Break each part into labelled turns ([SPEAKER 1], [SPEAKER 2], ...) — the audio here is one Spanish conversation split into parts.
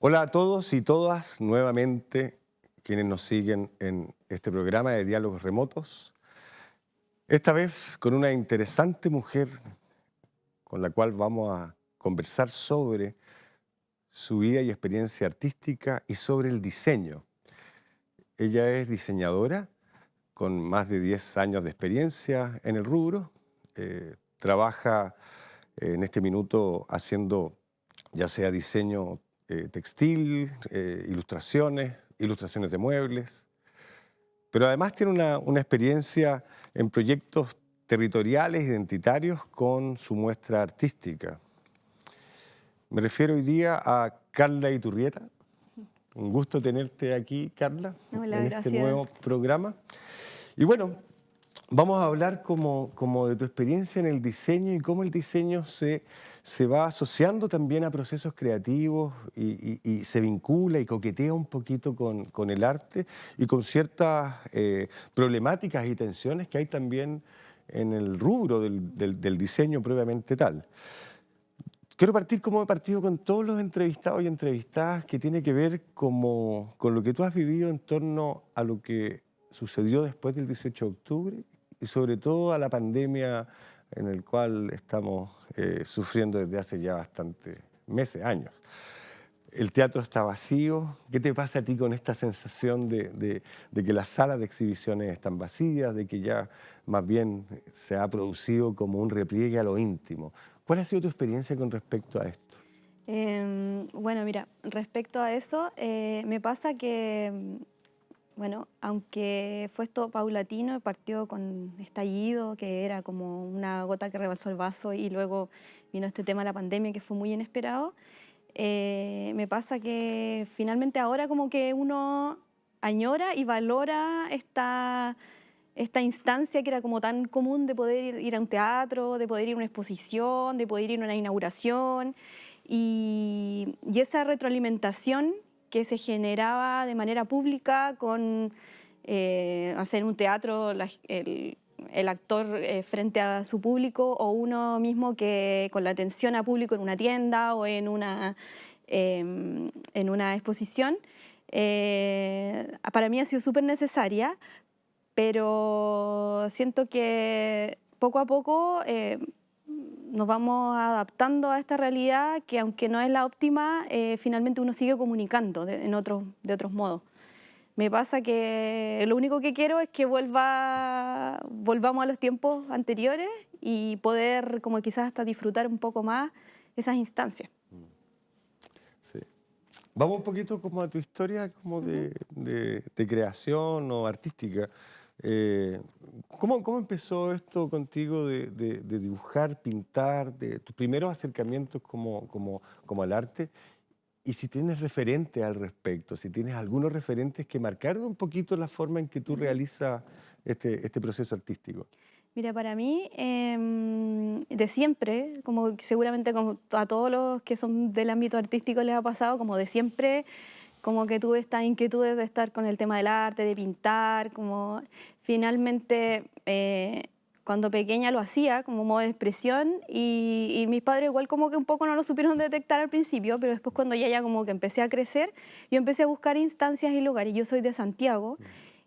[SPEAKER 1] Hola a todos y todas, nuevamente quienes nos siguen en este programa de Diálogos Remotos. Esta vez con una interesante mujer con la cual vamos a conversar sobre su vida y experiencia artística y sobre el diseño. Ella es diseñadora con más de 10 años de experiencia en el rubro. Trabaja en este minuto haciendo ya sea diseño textil, ilustraciones de muebles, pero además tiene una experiencia en proyectos territoriales, identitarios, con su muestra artística. Me refiero hoy día a Carla Iturrieta. Un gusto tenerte aquí, Carla,
[SPEAKER 2] Hola,
[SPEAKER 1] en este
[SPEAKER 2] gracias.
[SPEAKER 1] nuevo programa. Y bueno, vamos a hablar como de tu experiencia en el diseño y cómo el diseño se va asociando también a procesos creativos y se vincula y coquetea un poquito con el arte y con ciertas problemáticas y tensiones que hay también en el rubro del diseño propiamente tal. Quiero partir como he partido con todos los entrevistados y entrevistadas, que tiene que ver con lo que tú has vivido en torno a lo que sucedió después del 18 de octubre y sobre todo a la pandemia en el cual estamos sufriendo desde hace ya bastantes meses, años. El teatro está vacío. ¿Qué te pasa a ti con esta sensación de que las salas de exhibiciones están vacías, de que ya más bien se ha producido como un repliegue a lo íntimo? ¿Cuál ha sido tu experiencia con respecto a esto?
[SPEAKER 2] Bueno, mira, respecto a eso, me pasa que, bueno, aunque fue esto paulatino, partió con estallido, que era como una gota que rebasó el vaso, y luego vino este tema de la pandemia, que fue muy inesperado. Me pasa que finalmente ahora como que uno añora y valora esta instancia que era como tan común de poder ir a un teatro, de poder ir a una exposición, de poder ir a una inauguración, y esa retroalimentación que se generaba de manera pública con hacer un teatro, el actor frente a su público, o uno mismo que con la atención a público en una tienda o en una exposición, para mí ha sido súper necesaria, pero siento que poco a poco nos vamos adaptando a esta realidad que, aunque no es la óptima, finalmente uno sigue comunicando de otros modos. Me pasa que lo único que quiero es que volvamos a los tiempos anteriores y poder como quizás hasta disfrutar un poco más esas instancias.
[SPEAKER 1] Sí. Vamos un poquito como a tu historia como
[SPEAKER 2] Ujú.
[SPEAKER 1] de creación o artística. Eh, ¿cómo empezó esto contigo de dibujar, pintar, de tus primeros acercamientos como al arte? Y si tienes referentes al respecto, si tienes algunos referentes que marcaron un poquito la forma en que tú
[SPEAKER 2] Ujú.
[SPEAKER 1] realizas este proceso artístico.
[SPEAKER 2] Mira, para mí, de siempre, como que seguramente como a todos los que son del ámbito artístico les ha pasado, como de siempre, como que tuve estas inquietudes de estar con el tema del arte, de pintar, como finalmente cuando pequeña lo hacía como modo de expresión, y mis padres igual como que un poco no lo supieron detectar al principio, pero después cuando ya como que empecé a crecer, yo empecé a buscar instancias y lugares. Yo soy de Santiago.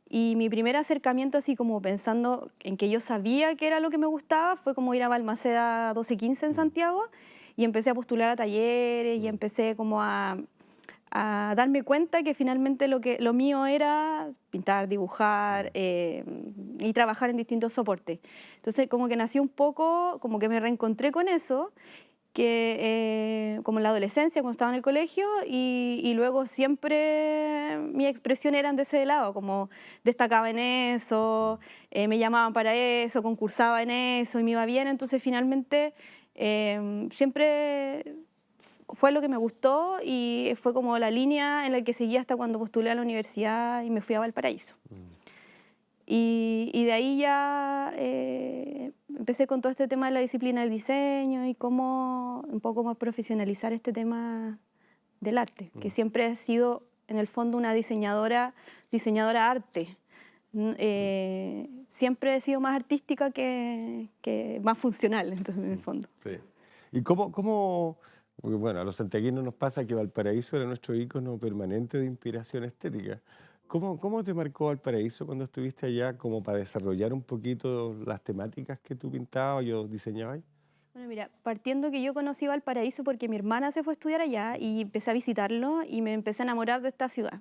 [SPEAKER 2] Y mi primer acercamiento, así como pensando en que yo sabía que era lo que me gustaba, fue como ir a Balmaceda 1215 en
[SPEAKER 1] Mm,
[SPEAKER 2] Santiago, y empecé a postular a talleres y
[SPEAKER 1] mm,
[SPEAKER 2] empecé como a darme cuenta que finalmente lo mío era pintar, dibujar,
[SPEAKER 1] mm,
[SPEAKER 2] y trabajar en distintos soportes. Entonces como que nací un poco, como que me reencontré con eso, que como en la adolescencia, cuando estaba en el colegio, y luego siempre mi expresión eran de ese lado, como destacaba en eso, me llamaban para eso, concursaba en eso y me iba bien. Entonces finalmente siempre fue lo que me gustó, y fue como la línea en la que seguí hasta cuando postulé a la universidad y me fui a Valparaíso.
[SPEAKER 1] mm,
[SPEAKER 2] Y de ahí ya empecé con todo este tema de la disciplina del diseño y cómo un poco más profesionalizar este tema del arte, que
[SPEAKER 1] mm.
[SPEAKER 2] siempre he sido en el fondo una diseñadora arte. Siempre he sido más artística que más funcional, entonces, en el
[SPEAKER 1] Mm,
[SPEAKER 2] fondo.
[SPEAKER 1] sí. ¿Y cómo Porque, bueno, a los santiaguinos nos pasa que Valparaíso era nuestro ícono permanente de inspiración estética. ¿Cómo te marcó Valparaíso cuando estuviste allá como para desarrollar un poquito las temáticas que tú pintabas o diseñabas?
[SPEAKER 2] Bueno, mira, partiendo que yo conocí Valparaíso porque mi hermana se fue a estudiar allá y empecé a visitarlo y me empecé a enamorar de esta ciudad.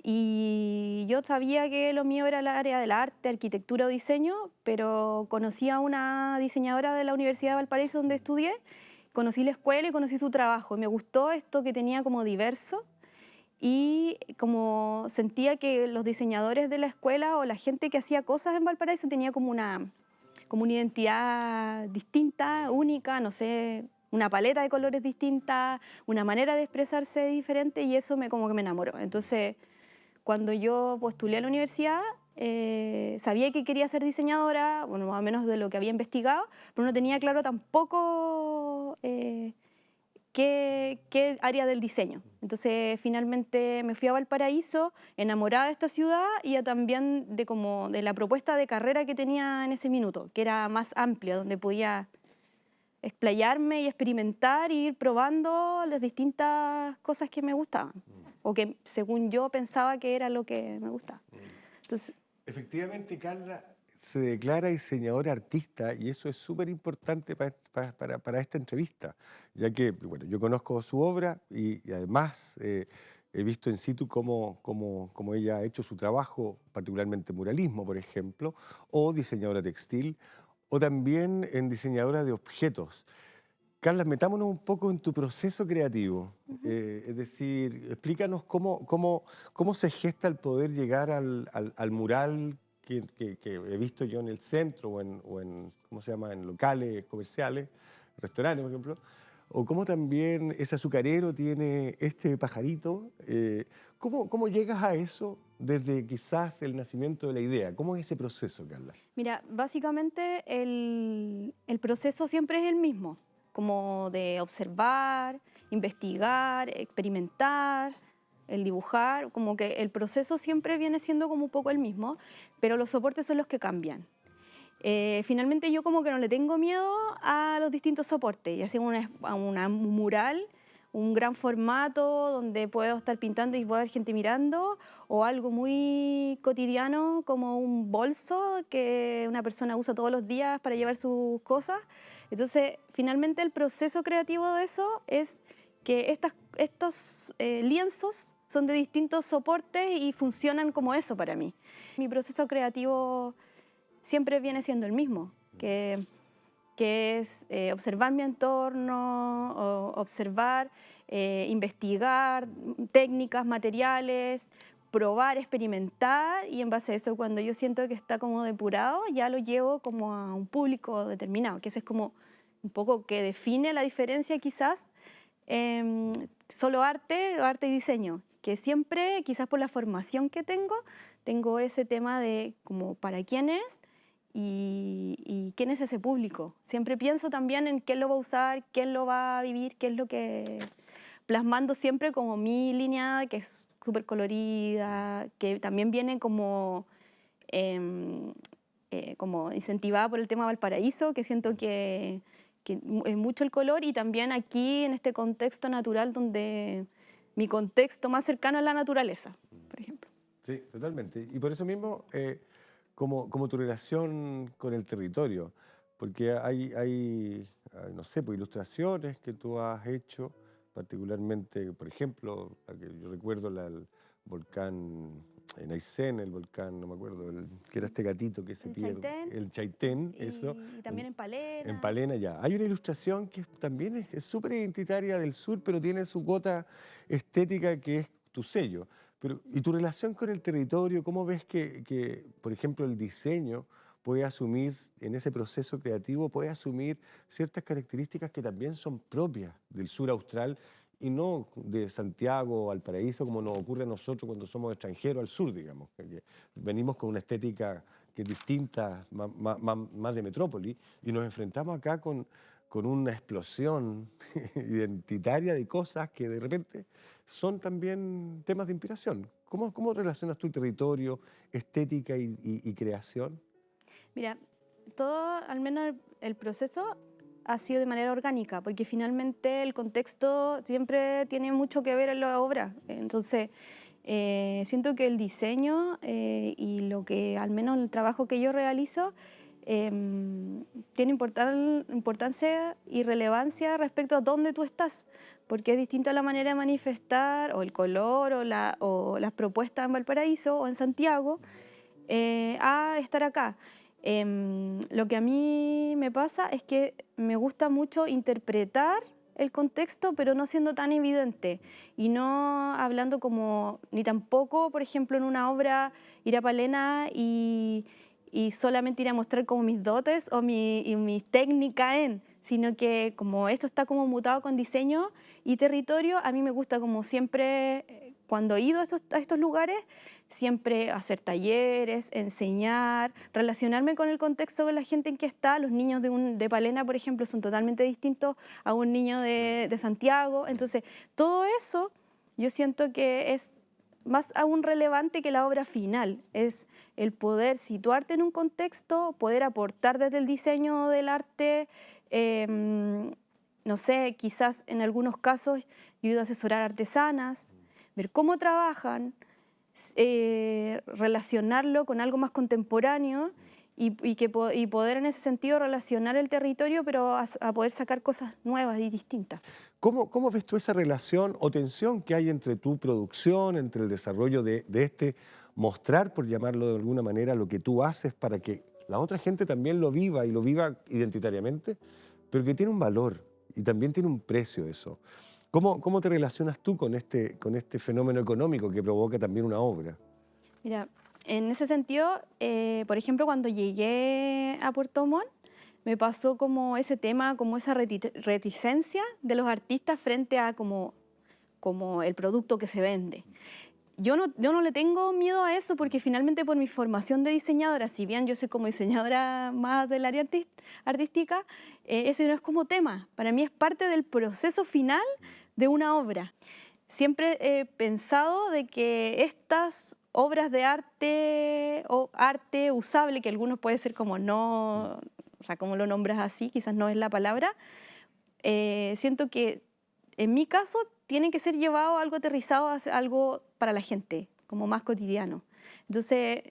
[SPEAKER 2] Y yo sabía que lo mío era el área del arte, arquitectura o diseño, pero conocí a una diseñadora de la Universidad de Valparaíso donde estudié, conocí la escuela y conocí su trabajo. Y me gustó esto que tenía como diverso y como sentía que los diseñadores de la escuela o la gente que hacía cosas en Valparaíso tenía como una identidad distinta, única, no sé, una paleta de colores distinta, una manera de expresarse diferente y eso como que me enamoró. Entonces, cuando yo postulé a la universidad, sabía que quería ser diseñadora, bueno, más o menos de lo que había investigado, pero no tenía claro tampoco qué área del diseño. Entonces, finalmente me fui a Valparaíso, enamorada de esta ciudad y también de la propuesta de carrera que tenía en ese minuto, que era más amplia, donde podía explayarme y experimentar y ir probando las distintas cosas que me gustaban, o que según yo pensaba que era lo que me gustaba. Entonces,
[SPEAKER 1] Efectivamente, Carla se declara diseñadora artista y eso es súper importante para esta entrevista, ya que, bueno, yo conozco su obra y además he visto in situ cómo ella ha hecho su trabajo, particularmente muralismo, por ejemplo, o diseñadora textil, o también en diseñadora de objetos. Carla, metámonos un poco en tu proceso creativo.
[SPEAKER 2] ujú.
[SPEAKER 1] Es decir, explícanos cómo se gesta el poder llegar al mural que he visto yo en el centro o en, ¿cómo se llama?, en locales comerciales, restaurantes, por ejemplo, o cómo también ese azucarero tiene este pajarito. ¿Cómo llegas a eso desde quizás el nacimiento de la idea? ¿Cómo es ese proceso, Carla?
[SPEAKER 2] Mira, básicamente el proceso siempre es el mismo, como de observar, investigar, experimentar, el dibujar, como que el proceso siempre viene siendo como un poco el mismo, pero los soportes son los que cambian. Finalmente yo como que no le tengo miedo a los distintos soportes, ya sea un mural, un gran formato donde puedo estar pintando y puedo haber gente mirando, o algo muy cotidiano como un bolso que una persona usa todos los días para llevar sus cosas. Entonces, finalmente el proceso creativo de eso es que estos lienzos son de distintos soportes y funcionan como eso para mí. Mi proceso creativo siempre viene siendo el mismo, que es observar mi entorno, observar, investigar técnicas, materiales, probar, experimentar y en base a eso cuando yo siento que está como depurado ya lo llevo como a un público determinado, que ese es como un poco que define la diferencia quizás em, solo arte o arte y diseño, que siempre quizás por la formación que tengo ese tema de como para quién es y quién es ese público. Siempre pienso también en quién lo va a usar, quién lo va a vivir, qué es lo que... Plasmando siempre como mi línea, que es súper colorida, que también viene em, como incentivada por el tema Valparaíso, que siento que es mucho el color y también aquí en este contexto natural donde mi contexto más cercano es la naturaleza, por ejemplo.
[SPEAKER 1] Sí, totalmente. Y por eso mismo, como tu relación con el territorio, porque no sé, pues, ilustraciones que tú has hecho, particularmente, por ejemplo, la que yo recuerdo el volcán en Aysén, el volcán, no me acuerdo, que era este gatito que se
[SPEAKER 2] El
[SPEAKER 1] pierde,
[SPEAKER 2] Chaitén
[SPEAKER 1] el Chaitén, eso,
[SPEAKER 2] y también en
[SPEAKER 1] en
[SPEAKER 2] Palena.
[SPEAKER 1] Palena ya. Hay una ilustración que también es súper identitaria del sur, pero tiene su gota estética que es tu sello. Pero, ¿y tu relación con el territorio? ¿Cómo ves por ejemplo, el diseño puede asumir, en ese proceso creativo, puede asumir ciertas características que también son propias del sur austral y no de Santiago o Valparaíso, como nos ocurre a nosotros cuando somos extranjeros al sur, digamos? Que venimos con una estética que es distinta, más de metrópoli, y nos enfrentamos acá con una explosión identitaria de cosas que de repente son también temas de inspiración. ¿Cómo relacionas tu territorio, estética y creación?
[SPEAKER 2] Mira, todo, al menos el proceso, ha sido de manera orgánica, porque finalmente el contexto siempre tiene mucho que ver en la obra. Entonces, siento que el diseño y lo que, al menos el trabajo que yo realizo, tiene importancia y relevancia respecto a dónde tú estás, porque es distinta la manera de manifestar, o el color, o las propuestas en Valparaíso o en Santiago, a estar acá. Lo que a mí me pasa es que me gusta mucho interpretar el contexto, pero no siendo tan evidente y no hablando como, ni tampoco, por ejemplo, en una obra ir a Palena y solamente ir a mostrar como mis dotes o mi técnica sino que como esto está como mutado con diseño y territorio, a mí me gusta como siempre, cuando he ido a estos lugares, siempre hacer talleres, enseñar, relacionarme con el contexto de la gente en que está. Los niños de Palena, por ejemplo, son totalmente distintos a un niño de Santiago. Entonces, todo eso yo siento que es más aún relevante que la obra final. Es el poder situarte en un contexto, poder aportar desde el diseño del arte. No sé, quizás en algunos casos yo he ido a asesorar artesanas, ver cómo trabajan, relacionarlo con algo más contemporáneo y poder en ese sentido relacionar el territorio, pero a poder sacar cosas nuevas y distintas.
[SPEAKER 1] ¿Cómo ves tú esa relación o tensión que hay entre tu producción, entre el desarrollo de este mostrar, por llamarlo de alguna manera, lo que tú haces para que la otra gente también lo viva y lo viva identitariamente, pero que tiene un valor y también tiene un precio eso? ¿Cómo te relacionas tú con este fenómeno económico que provoca también una obra?
[SPEAKER 2] Mira, en ese sentido, por ejemplo, cuando llegué a Puerto Montt, me pasó como ese tema, como esa reticencia de los artistas frente a como el producto que se vende. Yo no le tengo miedo a eso porque finalmente por mi formación de diseñadora, si bien yo soy como diseñadora más del área artística, ese no es como tema. Para mí es parte del proceso final de una obra. Siempre he pensado de que estas obras de arte o arte usable, que algunos puede ser como no, o sea, como lo nombras así, quizás no es la palabra, siento que en mi caso tiene que ser llevado algo aterrizado a algo para la gente, como más cotidiano. Entonces,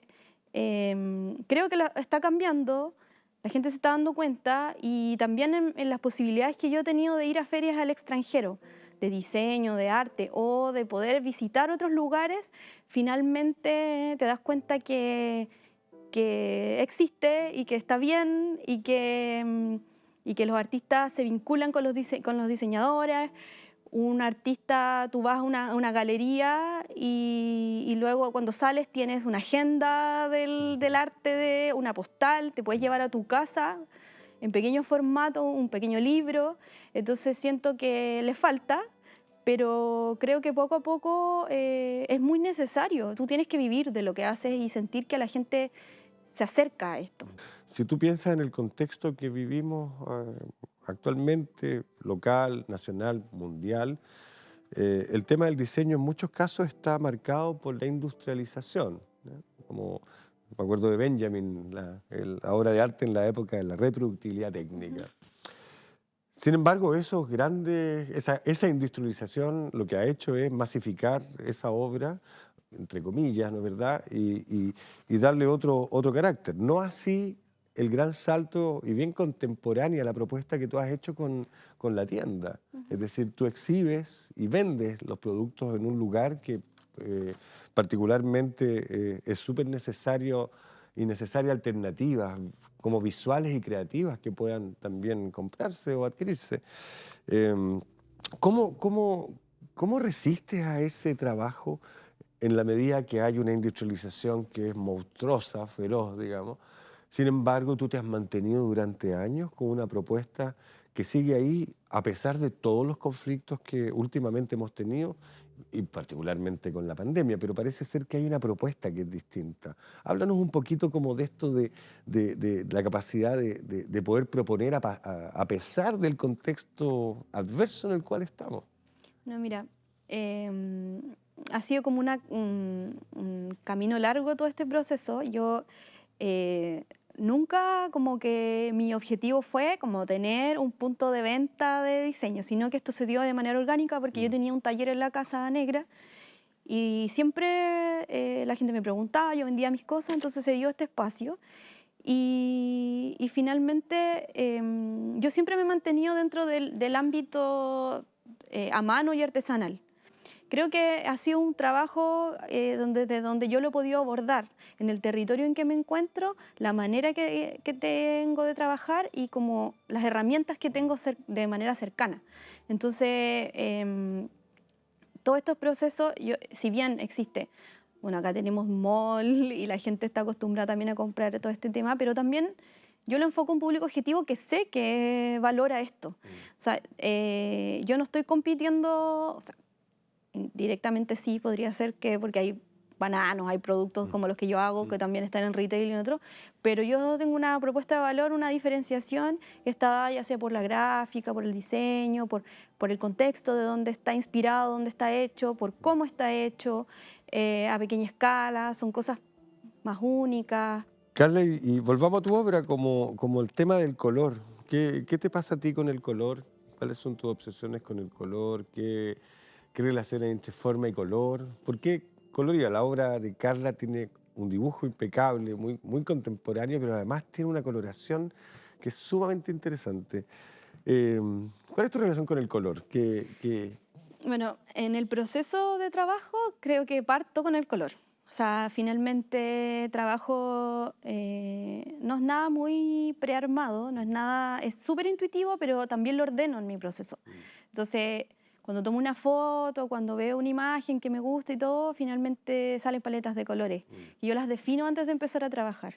[SPEAKER 2] creo que está cambiando, la gente se está dando cuenta y también en las posibilidades que yo he tenido de ir a ferias al extranjero, de diseño, de arte o de poder visitar otros lugares, finalmente te das cuenta que existe y que está bien y que los artistas se vinculan con con los diseñadores. Un artista, tú vas a una galería y luego cuando sales tienes una agenda del arte, una postal, te puedes llevar a tu casa en pequeño formato, un pequeño libro. Entonces siento que le falta, pero creo que poco a poco es muy necesario. Tú tienes que vivir de lo que haces y sentir que la gente se acerca a esto.
[SPEAKER 1] Si tú piensas en el contexto que vivimos actualmente, local, nacional, mundial, el tema del diseño en muchos casos está marcado por la industrialización, ¿no? Como me acuerdo de Benjamin, la obra de arte en la época de la reproductibilidad técnica.
[SPEAKER 2] Ujú.
[SPEAKER 1] Sin embargo, esa industrialización lo que ha hecho es masificar esa obra, entre comillas, ¿no es verdad? Y darle otro carácter. No así el gran salto y bien contemporánea la propuesta que tú has hecho con la tienda. Es
[SPEAKER 2] Ujú.
[SPEAKER 1] decir, tú exhibes y vendes los productos en un lugar que particularmente es súper necesario y necesaria alternativas como visuales y creativas que puedan también comprarse o adquirirse. Em, ¿cómo resistes a ese trabajo en la medida que hay una industrialización que es monstruosa, feroz, digamos? Sin embargo, tú te has mantenido durante años con una propuesta que sigue ahí a pesar de todos los conflictos que últimamente hemos tenido y particularmente con la pandemia, pero parece ser que hay una propuesta que es distinta. Háblanos un poquito como de esto de la capacidad de poder proponer a pesar del contexto adverso en el cual estamos.
[SPEAKER 2] No, mira, em, ha sido como un camino largo todo este proceso. Yo nunca como que mi objetivo fue como tener un punto de venta de diseño, sino que esto se dio de manera orgánica porque yo tenía un taller en la Casa Negra y siempre la gente me preguntaba, yo vendía mis cosas, entonces se dio este espacio. Y finalmente yo siempre me he mantenido dentro del ámbito a mano y artesanal. Creo que ha sido un trabajo de donde yo lo he podido abordar en el territorio en que me encuentro, la manera que tengo de trabajar y como las herramientas que tengo de manera cercana. Entonces, todos estos procesos, si bien existe, bueno, acá tenemos mall y la gente está acostumbrada también a comprar todo este tema, pero también yo lo enfoco a un público objetivo que sé que valora esto. O sea, yo no estoy compitiendo, o sea, directamente sí, podría ser que, porque hay bananos, hay productos como los que yo hago que también están en retail y en otro, pero yo tengo una propuesta de valor, una diferenciación que está dada ya sea por la gráfica, por el diseño, por el contexto de dónde está inspirado, dónde está hecho, por cómo está hecho, a pequeña escala, son cosas más únicas.
[SPEAKER 1] Carla, y volvamos a tu obra como el tema del color. ¿Qué te pasa a ti con el color? ¿Cuáles son tus obsesiones con el color? ¿Qué relación hay entre forma y color? ¿Por qué coloría? La obra de Carla tiene un dibujo impecable, muy contemporáneo, pero además tiene una coloración que es sumamente interesante. ¿Cuál es tu relación con el color?
[SPEAKER 2] Bueno, en el proceso de trabajo creo que parto con el color. O sea, finalmente trabajo, no es nada muy prearmado, no es nada, es súper intuitivo, pero también lo ordeno en mi proceso. Entonces, cuando tomo una foto, cuando veo una imagen que me gusta y todo, finalmente salen paletas de colores. Y yo las defino antes de empezar a trabajar.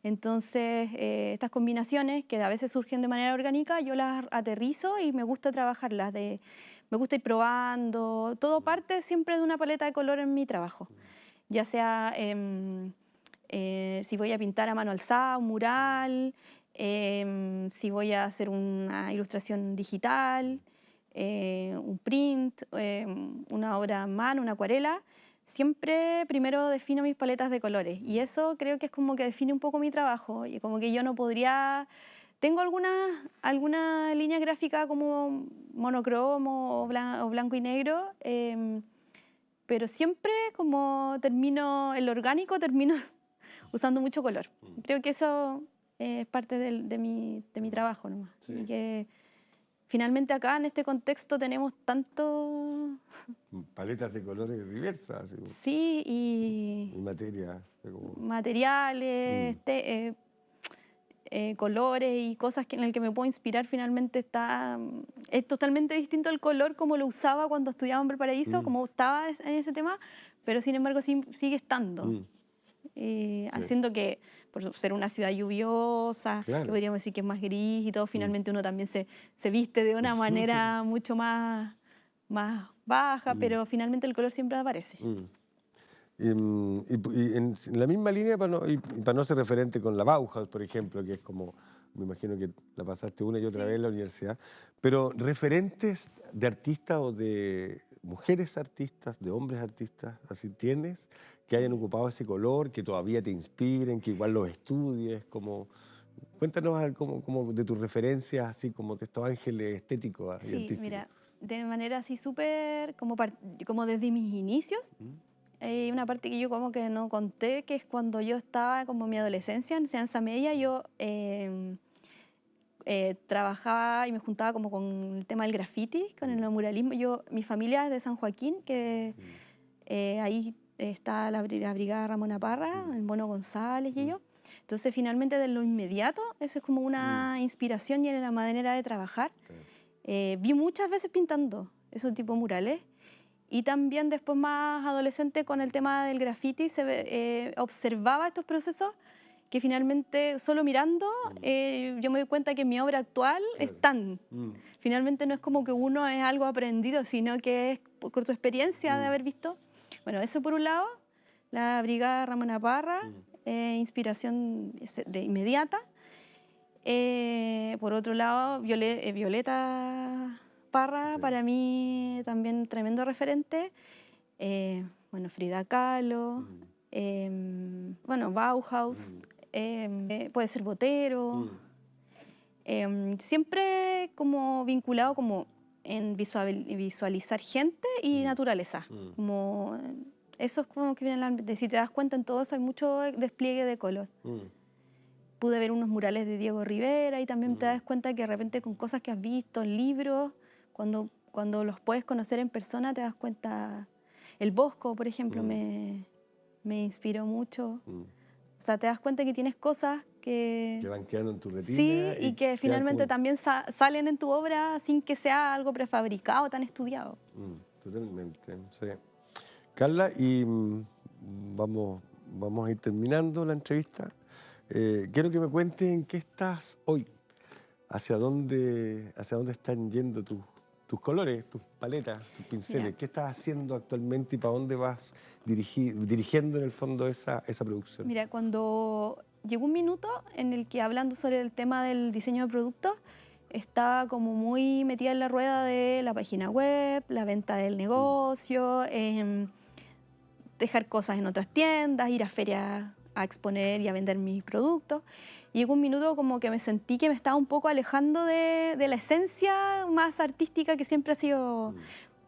[SPEAKER 2] Entonces, estas combinaciones que a veces surgen de manera orgánica, yo las aterrizo y me gusta trabajarlas. Me gusta ir probando. Todo parte siempre de una paleta de color en mi trabajo. Ya sea si voy a pintar a mano alzada, un mural, si voy a hacer una ilustración digital, un print, una obra a mano, una acuarela, siempre primero defino mis paletas de colores y eso creo que es como que define un poco mi trabajo y como que yo no podría... Tengo alguna línea gráfica como monocromo o blanco y negro, pero siempre como termino, el orgánico termino usando mucho color. Creo que eso es parte de mi trabajo nomás.
[SPEAKER 1] Sí.
[SPEAKER 2] Y que finalmente acá en este contexto tenemos tanto...
[SPEAKER 1] Paletas de colores diversas, así,
[SPEAKER 2] Sí,
[SPEAKER 1] y materia.
[SPEAKER 2] materiales, colores y cosas en el que me puedo inspirar finalmente es totalmente distinto al color como lo usaba cuando estudiaba en Valparaíso, como estaba en ese tema, pero sin embargo sigue estando. Haciendo que, por ser una ciudad lluviosa,
[SPEAKER 1] Claro.
[SPEAKER 2] que podríamos decir que es más gris y todo, finalmente uno también se viste de una manera mucho más baja, pero finalmente el color siempre aparece.
[SPEAKER 1] Y en la misma línea, para no ser referente con la Bauhaus, por ejemplo, que es como, me imagino que la pasaste una y otra vez en la universidad, pero referentes de artistas o de mujeres artistas, de hombres artistas, así tienes, que hayan ocupado ese color, que todavía te inspiren, que igual los estudies, cuéntanos como de tus referencias, así como de estos ángeles estéticos y
[SPEAKER 2] Sí,
[SPEAKER 1] artísticos.
[SPEAKER 2] mira, de manera así súper, como desde mis inicios, hay una parte que yo como que no conté, que es cuando yo estaba como en mi adolescencia, en enseñanza media, yo trabajaba y me juntaba como con el tema del graffiti, con el muralismo. Mi familia es de San Joaquín, que ahí está la Brigada Ramona Parra, el Mono González y yo. Entonces, finalmente, de lo inmediato, eso es como una inspiración y era la manera de trabajar. Vi muchas veces pintando esos tipos de murales. Y también después más adolescente con el tema del graffiti observaba estos procesos que finalmente solo mirando yo me doy cuenta que en mi obra actual están. Finalmente no es como que uno es algo aprendido, sino que es por tu experiencia de haber visto. Bueno, eso por un lado, la Brigada Ramona Parra, inspiración de inmediata. Por otro lado, Violeta Parra, para mí también tremendo referente. Bueno, Frida Kahlo, bueno, Bauhaus, puede ser botero, siempre como vinculado como en visualizar gente y naturaleza. Como, eso es como que viene en la mente. Si te das cuenta, en todo eso hay mucho despliegue de color. Pude ver unos murales de Diego Rivera y también te das cuenta que de repente con cosas que has visto en libros, cuando los puedes conocer en persona, te das cuenta. El Bosco, por ejemplo, me inspiró mucho. O sea, te das cuenta que tienes cosas que
[SPEAKER 1] van quedando en tu retina.
[SPEAKER 2] Sí, y que finalmente también salen en tu obra sin que sea algo prefabricado, tan estudiado.
[SPEAKER 1] Totalmente, sí. Carla, y vamos a ir terminando la entrevista. Quiero que me cuentes en qué estás hoy, hacia dónde están yendo tus colores, tus paletas, tus pinceles. Mira, ¿qué estás haciendo actualmente y para dónde vas dirigiendo en el fondo esa producción?
[SPEAKER 2] Mira, cuando llegó un minuto en el que, hablando sobre el tema del diseño de productos, estaba como muy metida en la rueda de la página web, la venta del negocio, dejar cosas en otras tiendas, ir a ferias a exponer y a vender mis productos. Y llegó un minuto como que me sentí que me estaba un poco alejando de la esencia más artística que siempre ha sido,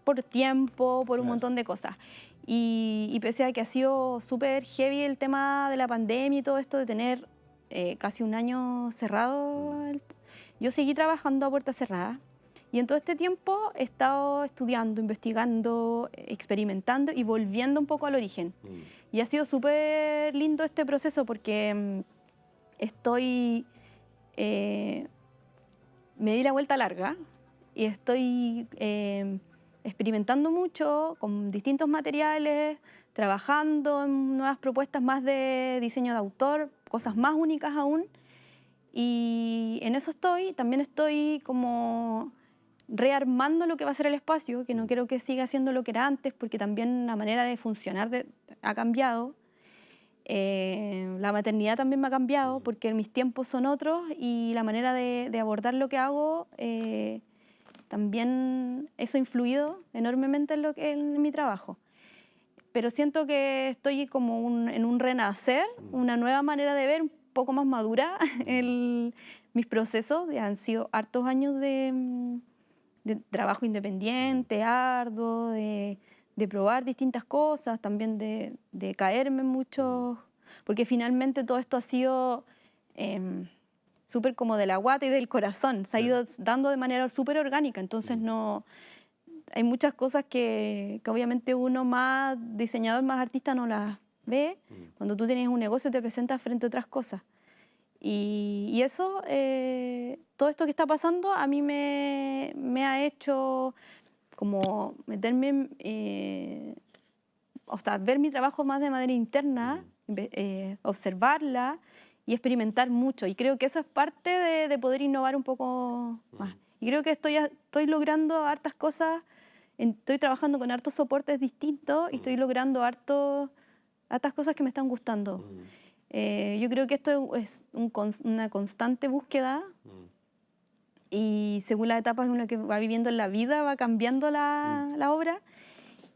[SPEAKER 2] por tiempo, por un montón de cosas. Y pese a que ha sido súper heavy el tema de la pandemia y todo esto de tener casi un año cerrado, yo seguí trabajando a puerta cerrada. Y en todo este tiempo he estado estudiando, investigando, experimentando y volviendo un poco al origen. Y ha sido súper lindo este proceso porque me di la vuelta larga y estoy experimentando mucho con distintos materiales, trabajando en nuevas propuestas más de diseño de autor, cosas más únicas aún. Y en eso estoy. También estoy como rearmando lo que va a ser el espacio, que no quiero que siga siendo lo que era antes, porque también la manera de funcionar ha cambiado. La maternidad también me ha cambiado, porque mis tiempos son otros y la manera de abordar lo que hago, también eso ha influido enormemente en mi trabajo. Pero siento que estoy como en un renacer, una nueva manera de ver, un poco más madura mis procesos. Han sido hartos años de trabajo independiente, arduo, de probar distintas cosas, también de caerme mucho, porque finalmente todo esto ha sido súper como de la guata y del corazón, se ha ido dando de manera súper orgánica, entonces no... Hay muchas cosas que obviamente uno más diseñador, más artista no las ve. Cuando tú tienes un negocio te presentas frente a otras cosas. Y eso, todo esto que está pasando a mí me ha hecho como meterme, o sea, ver mi trabajo más de manera interna, observarla y experimentar mucho. Y creo que eso es parte de poder innovar un poco más. Y creo que estoy logrando hartas cosas, estoy trabajando con hartos soportes distintos y estoy logrando hartas cosas que me están gustando. Yo creo que esto es una constante búsqueda y según las etapas en las que va viviendo en la vida va cambiando la obra.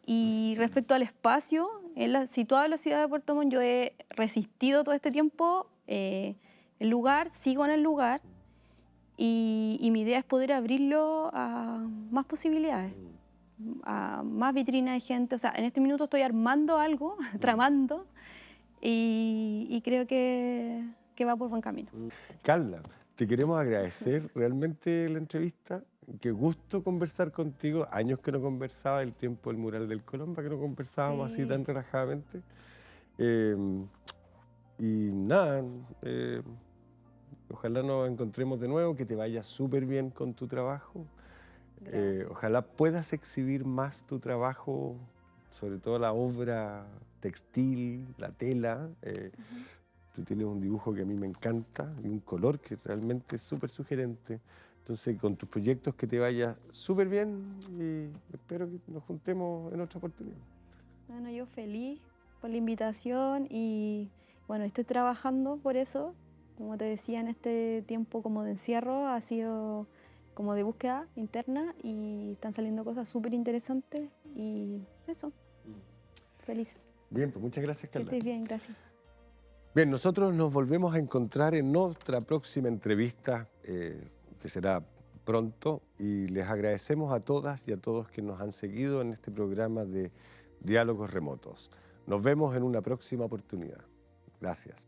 [SPEAKER 2] Y respecto al espacio, situado en la ciudad de Puerto Montt, yo he resistido todo este tiempo el lugar, sigo en el lugar y mi idea es poder abrirlo a más posibilidades, a más vitrinas de gente. O sea, en este minuto estoy armando algo, tramando, y creo que va por buen camino.
[SPEAKER 1] Carla, te queremos agradecer realmente la entrevista. Qué gusto conversar contigo. Años que no conversaba del tiempo del mural del Colón, para que no conversábamos así tan relajadamente. Y nada, ojalá nos encontremos de nuevo, que te vaya súper bien con tu trabajo. Ojalá puedas exhibir más tu trabajo, sobre todo la obra textil, la tela. Tú tienes un dibujo que a mí me encanta y un color que realmente es súper sugerente. Entonces, con tus proyectos que te vaya súper bien y espero que nos juntemos en otra oportunidad.
[SPEAKER 2] Bueno, yo feliz por la invitación y bueno, estoy trabajando por eso. Como te decía, en este tiempo como de encierro ha sido como de búsqueda interna y están saliendo cosas súper interesantes y eso, feliz.
[SPEAKER 1] Bien, pues muchas gracias, Carla.
[SPEAKER 2] Que estés bien, gracias.
[SPEAKER 1] Bien, nosotros nos volvemos a encontrar en otra próxima entrevista que será pronto y les agradecemos a todas y a todos que nos han seguido en este programa de Diálogos Remotos. Nos vemos en una próxima oportunidad. Gracias.